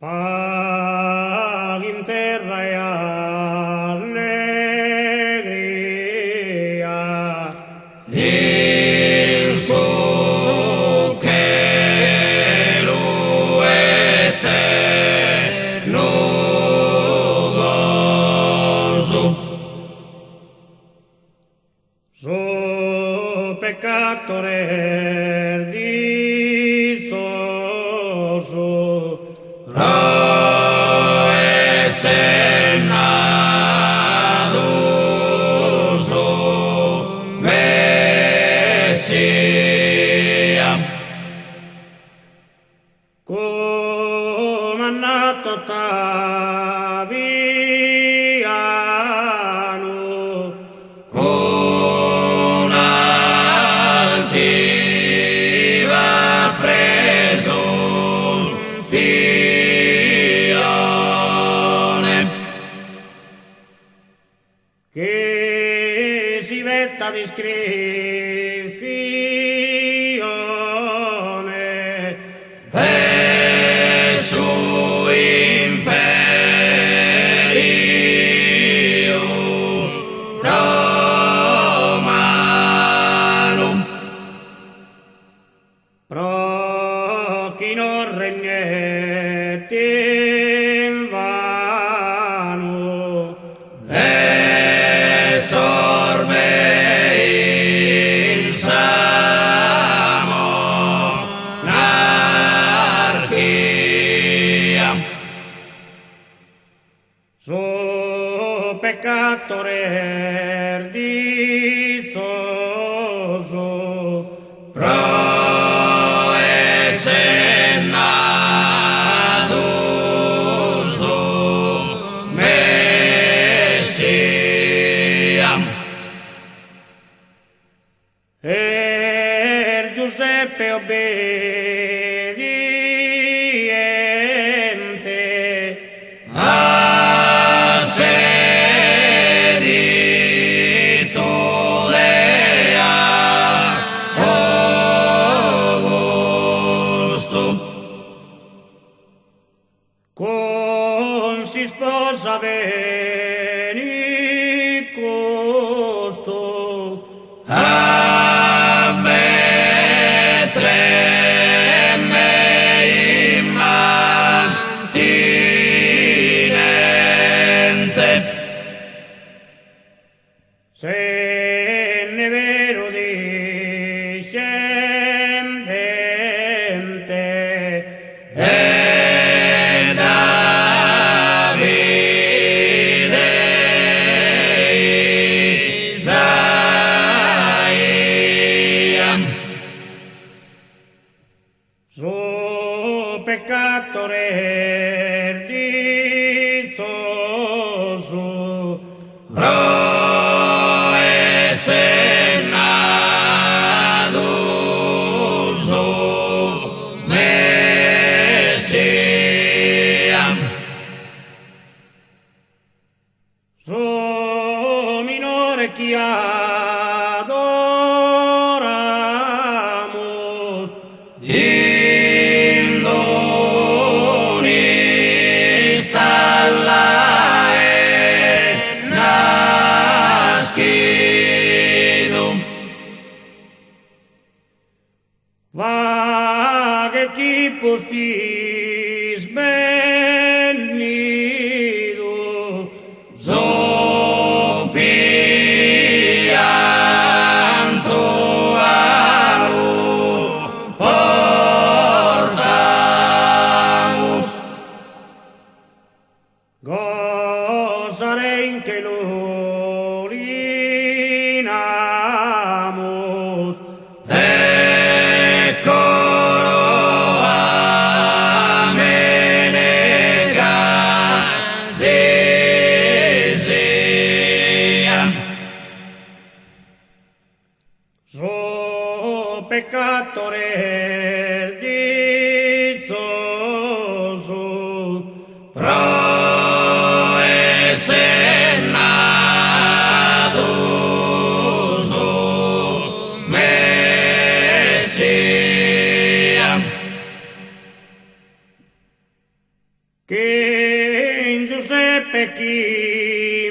Paghi in terra e allegria, il suo cielo eterno gozo, su peccatore di soso, Sennadoso Messia, comandato Ottaviano, con altivas presunzione, che si vetta discrezione, per suo imperio romano, pro chi non regnetti invano, esorbe in monarchia, su peccatore di soso, pro Sennadoso Messia, Giuseppe obbediente, assedito Dea Augusto, con si sposa veni costo, a Betlemme immantinente, se ne vero discendente, e Davide Isaia, su peccatore di soso, pro Sennadoso Messia, su minore chi adoramus, in doni che in Giuseppe chi